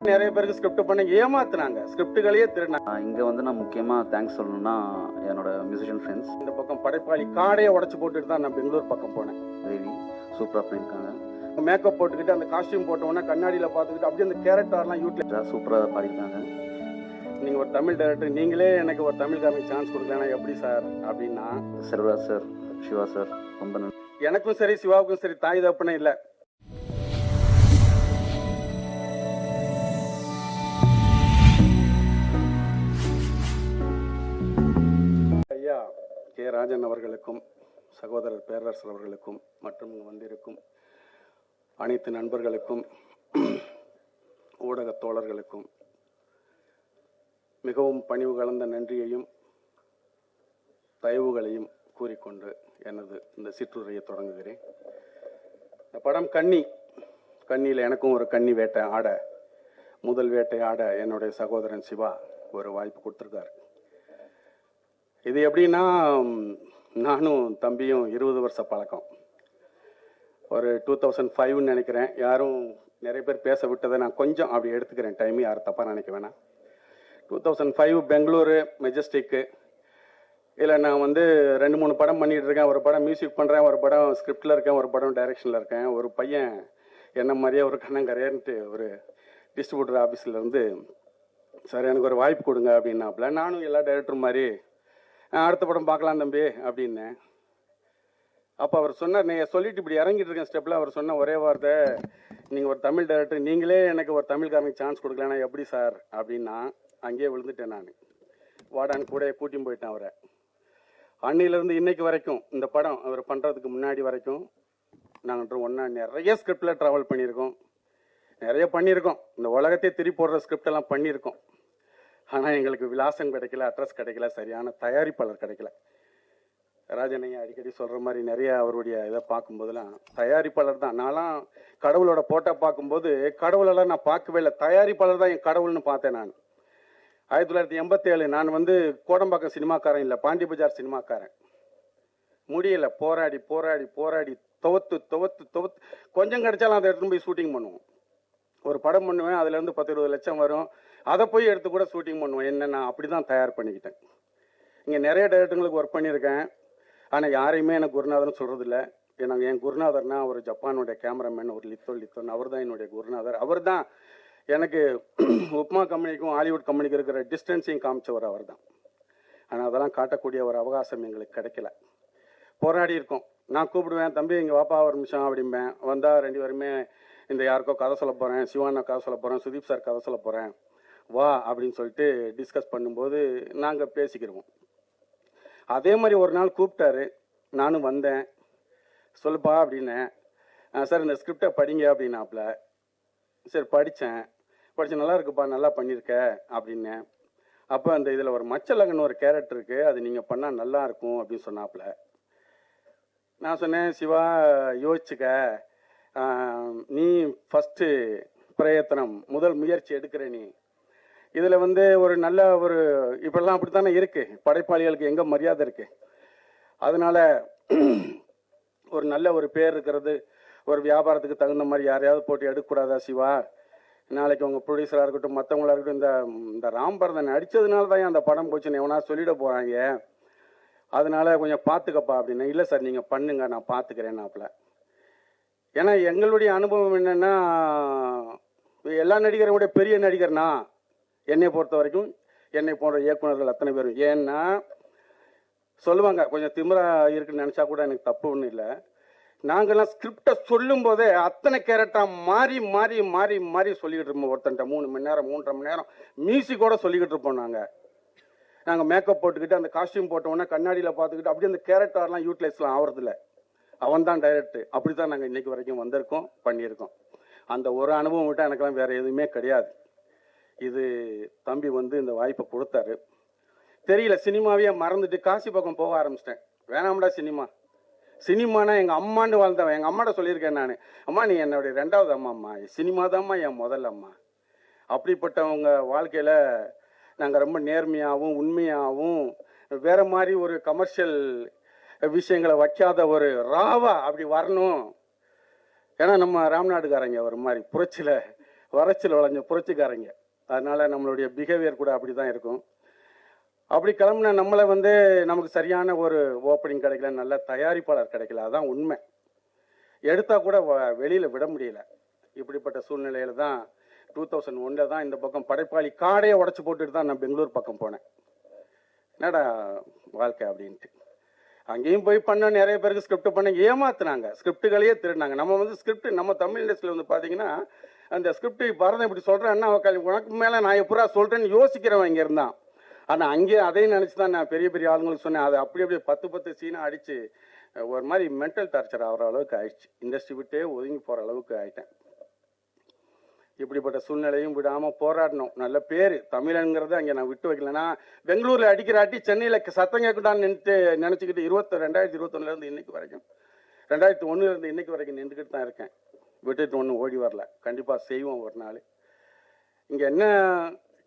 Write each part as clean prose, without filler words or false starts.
நிறைய பேருக்கு ஸ்கிரிப்ட் பண்ண ஏமாத்துனாங்க, ஸ்கிரிப்டுகளையே திருடினாங்க. இங்கே வந்து நான் முக்கியமாக தேங்க்ஸ் சொல்லணும்னா என்னோட மியூசிஷியன் ஃப்ரெண்ட்ஸ். இந்த பக்கம் படைப்பாளி காடையை உடச்சு போட்டுட்டு தான் நான் பெங்களூர் பக்கம் போனேன். தேவி சூப்பராக பண்ணியிருக்காங்க. மேக்கப் போட்டுக்கிட்டு அந்த காஸ்டியூம் போட்டோன்னா கண்ணாடியில் பார்த்துக்கிட்டு அப்படியே அந்த கேரக்டர்லாம் யூட்டிலைஸ் சூப்பராக பாடியிருக்காங்க. நீங்கள் ஒரு தமிழ் டைரக்டர், நீங்களே எனக்கு ஒரு தமிழ்காரனுக்கு சான்ஸ் கொடுக்கலன்னா எப்படி சார் அப்படின்னா, செல்வராஜ் சார், சிவா சார் ரொம்ப நன்றி. எனக்கும் சரி சிவாவுக்கும் சரி தாய் தப்புனே இல்லை. ஐயா கே ராஜன் அவர்களுக்கும் சகோதரர் பேரரசர் அவர்களுக்கும் மற்றும் வந்திருக்கும் அனைத்து நண்பர்களுக்கும் ஊடக தோழர்களுக்கும் மிகவும் பணிவு கலந்த நன்றியையும் தயவுகளையும் கூறிக்கொண்டு எனது இந்த சிற்றுரையை தொடங்குகிறேன். இந்த படம் கன்னியில் எனக்கும் ஒரு கன்னி வேட்டை ஆட, முதல் வேட்டை ஆட என்னுடைய சகோதரன் சிவா ஒரு வாய்ப்பு கொடுத்துருக்காரு. இது எப்படின்னா, நானும் தம்பியும் 20 வருஷ பழக்கம். ஒரு 2005 நினைக்கிறேன். யாரும் நிறைய பேர் பேச விட்டதை நான் கொஞ்சம் அப்படி எடுத்துக்கிறேன் டைம், யாரும் தப்பாக நினைக்க வேணாம். 2005 பெங்களூரு மெஜஸ்டிக்கு. இதில் நான் வந்து 2-3 படம் பண்ணிகிட்டு இருக்கேன். ஒரு படம் மியூசிக் பண்ணுறேன், ஒரு படம் ஸ்கிரிப்டில் இருக்கேன், ஒரு படம் டைரக்ஷனில் இருக்கேன். ஒரு பையன் என்ன மாதிரியே ஒரு கண்ணங்கரையன்ட்டு ஒரு டிஸ்ட்ரிபியூட்டர் ஆஃபீஸில் சார் எனக்கு ஒரு வாய்ப்பு கொடுங்க அப்படின்னாப்புல. நானும் எல்லா டைரக்டரும் மாதிரி அடுத்த படம் பார்க்கலாம் தம்பி அப்படின்னேன். அப்போ அவர் சொன்னார், நீங்கள் சொல்லிட்டு இப்படி இறங்கிட்டு இருக்கேன் ஸ்டெப்பில், அவர் சொன்ன ஒரே வார்த்தை, நீங்கள் ஒரு தமிழ் டைரக்டர், நீங்களே எனக்கு ஒரு தமிழ்காரனுக்கு சான்ஸ் கொடுக்கலன்னா எப்படி சார் அப்படின்னா, அங்கேயே விழுந்துட்டேன் நான். வாடான்னு கூட கூட்டியும் போயிட்டேன் அவரை. அன்னிலேருந்து இன்னைக்கு வரைக்கும் இந்த படம் அவர் பண்ணுறதுக்கு முன்னாடி வரைக்கும் நாங்கள் ஒன்றா நிறைய ஸ்கிரிப்டில் ட்ராவல் பண்ணியிருக்கோம், நிறைய பண்ணியிருக்கோம். இந்த உலகத்தையே திருப்பி போடுற ஸ்கிரிப்டெல்லாம் பண்ணியிருக்கோம். ஆனால் எங்களுக்கு விலாசம் கிடைக்கல, அட்ரஸ் கிடைக்கல, சரியான தயாரிப்பாளர் கிடைக்கல. ராஜனையா அடிக்கடி சொல்கிற மாதிரி நிறைய அவருடைய இதை பார்க்கும்போதெல்லாம் தயாரிப்பாளர் தான். நான்லாம் கடவுளோட போட்டோ பார்க்கும்போது கடவுளெல்லாம் நான் பார்க்கவே இல்லை, தயாரிப்பாளர் தான் என் கடவுள்னு பார்த்தேன் நான். 1987 நான் கோடம்பாக்கம் சினிமாக்காரன் இல்லை, பாண்டி பஜார் சினிமாக்காரன். முடியல, போராடி போராடி போராடி துவத்து கொஞ்சம் கிடைச்சாலும் அதை எடுத்துன்னு போய் ஷூட்டிங் பண்ணுவோம். ஒரு படம் பண்ணுவேன், அதுலேருந்து 10-20 லட்சம் வரும், அதை போய் எடுத்து கூட ஷூட்டிங் பண்ணுவேன். என்ன நான் அப்படி தான் தயார் பண்ணிக்கிட்டேன். இங்கே நிறைய டைரக்டர்களுக்கு ஒர்க் பண்ணியிருக்கேன், ஆனால் யாரையுமே எனக்கு குருநாதர்னு சொல்கிறது இல்லை. எனக்கு என் குருநாதர்னா ஒரு ஜப்பானுடைய கேமராமேன், ஒரு லித்தோன், அவர் தான் என்னுடைய குருநாதர். அவர் தான் எனக்கு உப்மா கம்பெனிக்கும் ஹாலிவுட் கம்பெனிக்கு இருக்கிற டிஸ்டன்ஸையும் காமிச்சவர் அவர் தான். ஆனால் அதெல்லாம் காட்டக்கூடிய ஒரு அவகாசம் எங்களுக்கு கிடைக்கல. போராடி இருக்கோம். நான் கூப்பிடுவேன், தம்பி இங்கே வாப்பா ஒரு நிமிஷம் அப்படிம்பேன். வந்தால் 2 பேருமே இந்த யாருக்கோ கதை சொல்ல போகிறேன், சிவானா கதை சொல்ல போகிறேன், சுதீப் சார் கதை சொல்ல போகிறேன் வா அப்படின்னு சொல்லிட்டு டிஸ்கஸ் பண்ணும்போது நாங்கள் பேசிக்கிடுவோம். அதே மாதிரி ஒரு நாள் கூப்பிட்டாரு, நானும் வந்தேன். சொல்லுப்பா அப்படின்னேன். சார் இந்த ஸ்கிரிப்டை படிங்க அப்படின்னாப்புல. சரி படித்தேன் நல்லா இருக்குப்பா, நல்லா பண்ணியிருக்க அப்படின்னேன். அப்போ அந்த இதில் ஒரு மச்சலகன் ஒரு கேரக்டர் இருக்குது, அது நீங்கள் பண்ணால் நல்லா இருக்கும் அப்படின்னு சொன்னாப்புல. நான் சொன்னேன், சிவா யோசிச்சுக்க, நீ ஃபஸ்ட்டு பிரயத்தனம், முதல் முயற்சி எடுக்கிற நீ. இதில் ஒரு நல்ல ஒரு இப்பெல்லாம் அப்படி தானே இருக்குது, படைப்பாளிகளுக்கு எங்கே மரியாதை இருக்குது. அதனால் ஒரு நல்ல ஒரு பேர் இருக்கிறது, ஒரு வியாபாரத்துக்கு தகுந்த மாதிரி யாரையாவது போட்டு எடுக்கக்கூடாதா சிவா? நாளைக்கு உங்கள் ப்ரொடியூசராக இருக்கட்டும், மற்றவங்களா இருக்கட்டும், இந்த ராம்பரதன் அடித்ததுனால தான் அந்த படம் போச்சுன்னு எவனா சொல்லிட போகிறாங்க, அதனால கொஞ்சம் பார்த்துக்கப்பா அப்படின்னு. இல்லை சார் நீங்கள் பண்ணுங்க, நான் பார்த்துக்கிறேன்னாப்புல. ஏன்னா எங்களுடைய அனுபவம் என்னென்னா, எல்லா நடிகரோடைய பெரிய நடிகர்னா என்னை பொறுத்த வரைக்கும், என்னை போன்ற இயக்குநர்கள் அத்தனை பேரும். ஏன்னா சொல்லுவாங்க, கொஞ்சம் திமிரா இருக்குன்னு நினச்சா கூட எனக்கு தப்பு ஒன்றும் இல்லை. நாங்கள்லாம் ஸ்கிரிப்டை சொல்லும் போதே அத்தனை கேரக்டராக மாறி மாறி மாறி மாறி சொல்லிக்கிட்டு இருப்போம். ஒருத்தன்ட்ட 3 மணி நேரம் 3.5 மணி நேரம் மியூசிக்கோட சொல்லிக்கிட்டு இருப்போம். நாங்கள் மேக்கப் போட்டுக்கிட்டு அந்த காஸ்டியூம் போட்டோன்னா கண்ணாடியில் பார்த்துக்கிட்டு அப்படியே அந்த கேரக்டர்லாம் யூட்டிலைஸ்லாம் ஆகிறதில்ல. அவன் தான் டைரக்டர். அப்படி தான் நாங்கள் இன்றைக்கி வரைக்கும் வந்திருக்கோம், பண்ணியிருக்கோம். அந்த ஒரு அனுபவம் விட்டால் எனக்கெல்லாம் வேறு எதுவுமே கிடையாது. இது தம்பி இந்த வாய்ப்பை கொடுத்தாரு. தெரியல, சினிமாவே மறந்துட்டு காசி பக்கம் போக ஆரம்பிச்சிட்டேன். வேணாம்டா சினிமானா எங்கள் அம்மான்னு வாழ்ந்தவன். எங்கள் அம்மாட்ட சொல்லியிருக்கேன் நான், அம்மா நீ என்னுடைய 2வது அம்மா, சினிமா தான்மா என் முதல் அம்மா. அப்படிப்பட்டவங்க வாழ்க்கையில் நாங்கள் ரொம்ப நேர்மையாகவும் உண்மையாகவும் வேறு மாதிரி ஒரு கமர்ஷியல் விஷயங்களை வைக்காத ஒரு ராவா அப்படி வரணும். ஏன்னா நம்ம ராம்நாடுக்காரங்க ஒரு மாதிரி புரட்சியில் வறட்சியில் வளைஞ்ச புரட்சிக்காரங்க. அதனால நம்மளுடைய பிஹேவியர் கூட அப்படி தான் இருக்கும். அப்படி கிளம்புன நம்மளை வந்து நமக்கு சரியான ஒரு ஓப்பனிங் கிடைக்கல, நல்ல தயாரிப்பாளர் கிடைக்கல, அதான் உண்மை. எடுத்தா கூட வெளியில் விட முடியல. இப்படிப்பட்ட சூழ்நிலையில தான் 2001 தான் இந்த பக்கம் படைப்பாளி காடையை உடச்சி போட்டுட்டு தான் நான் பெங்களூர் பக்கம் போனேன். என்னடா வாழ்க்கை அப்படின்ட்டு அங்கேயும் போய் பண்ண நிறைய பேருக்கு ஸ்கிரிப்ட் பண்ண ஏமாத்துனாங்க, ஸ்கிரிப்டுகளையே திருடினாங்க. நம்ம வந்து ஸ்கிரிப்ட் நம்ம தமிழ் இண்டஸ்ட்ரியில் வந்து பார்த்தீங்கன்னா அந்த ஸ்கிரிப்ட் பரதம் இப்படி சொல்கிறேன்னா உனக்கு மேலே நான் எப்படா சொல்கிறேன்னு யோசிக்கிறவன் இங்கே இருந்தான். ஆனால் அங்கேயே அதையும் நினச்சி தான் நான் பெரிய பெரிய ஆளுங்களுக்கு சொன்னேன். அதை அப்படி அப்படியே 10 சீனாக அடித்து ஒரு மாதிரி மென்டல் டார்ச்சர் ஆகிற அளவுக்கு ஆயிடுச்சு. இண்டஸ்ட்ரி விட்டே ஒதுங்கி போகிற அளவுக்கு ஆயிட்டேன். இப்படிப்பட்ட சூழ்நிலையும் விடாமல் போராடணும். நல்ல பேர் தமிழனுங்கிறத அங்கே நான் விட்டு வைக்கலன்னா பெங்களூரில் அடிக்கிறாட்டி சென்னையில் சத்தம் கேட்கட்டான்னு நினச்சிக்கிட்டு 2021 இன்னைக்கு வரைக்கும் 2001 இன்னைக்கு வரைக்கும் நின்றுக்கிட்டு தான் இருக்கேன். விட்டுட்டு ஒன்றும் ஓடி வரல. கண்டிப்பாக செய்வோம் ஒரு நாள். இங்கே என்ன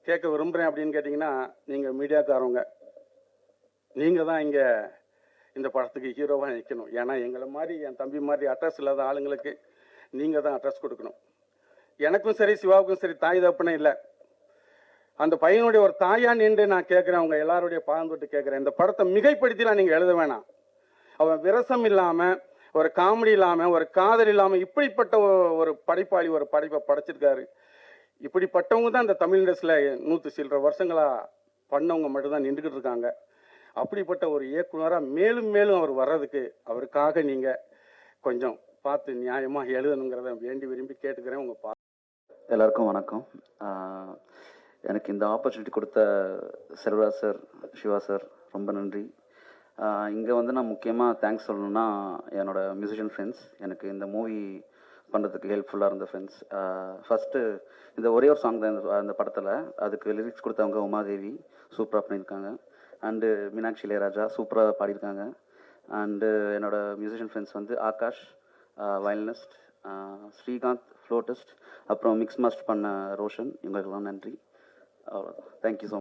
கேட்க விரும்புகிறேன் அப்படின்னு கேட்டிங்கன்னா, நீங்கள் மீடியாக்காரவங்க நீங்கள் தான் இங்கே இந்த படத்துக்கு ஹீரோவாக நிற்கணும். ஏன்னா எங்களை மாதிரி என் தம்பி மாதிரி அட்ரஸ் இல்லாத ஆளுங்களுக்கு நீங்கள் தான் அட்ரஸ் கொடுக்கணும். எனக்கும் சரி சிவாவுக்கும் சரி தாய் தப்புனே இல்லை. அந்த பையனுடைய ஒரு தாயா நின்று நான் கேட்குறேன், அவங்க எல்லாருடைய பாதம் கேட்குறேன், இந்த படத்தை மிகைப்படுத்திலாம் நீங்கள் எழுத வேணாம். அவன் விரசம் இல்லாமல், ஒரு காமெடி இல்லாமல், ஒரு காதல் இல்லாமல் இப்படிப்பட்ட ஒரு படைப்பாளி ஒரு படைப்பை படைச்சிருக்காரு. இப்படிப்பட்டவங்க தான் இந்த தமிழ் இண்டஸ்ட்ரியில் 100 சில்லற வருஷங்களாக பண்ணவங்க மட்டும்தான் நின்றுக்கிட்டு இருக்காங்க. அப்படிப்பட்ட ஒரு இயக்குனராக மேலும் மேலும் அவர் வர்றதுக்கு அவருக்காக நீங்கள் கொஞ்சம் பார்த்து நியாயமாக எழுதணுங்கிறத வேண்டி விரும்பி கேட்டுக்கிறேன். உங்கள் எல்லாருக்கும் வணக்கம். எனக்கு இந்த ஆப்பர்ச்சுனிட்டி கொடுத்த செல்வராஜ் சார், சிவா சார் ரொம்ப நன்றி. இங்கே வந்து நான் முக்கியமாக தேங்க்ஸ் சொல்லணுன்னா என்னோடய மியூசிஷியன் ஃப்ரெண்ட்ஸ், எனக்கு இந்த மூவி பண்ணுறதுக்கு ஹெல்ப்ஃபுல்லாக இருந்த ஃப்ரெண்ட்ஸ். ஃபஸ்ட்டு இந்த ஒரே ஒரு சாங் தான் அந்த படத்தில், அதுக்கு லிரிக்ஸ் கொடுத்தவங்க உமாதேவி சூப்பராக பண்ணியிருக்காங்க. அண்டு மீனாட்சி இளையராஜா சூப்பராக பாடியிருக்காங்க. அண்டு என்னோடய மியூசிஷியன் ஃப்ரெண்ட்ஸ் வந்து ஆகாஷ் வயலினிஸ்ட், ஸ்ரீகாந்த் ஃப்ளோட்டிஸ்ட், அப்புறம் மிக்ஸ் மாஸ்டர் பண்ண ரோஷன், இவங்களுக்கெல்லாம் நன்றி. அவ்வளோதான். Thank you so much.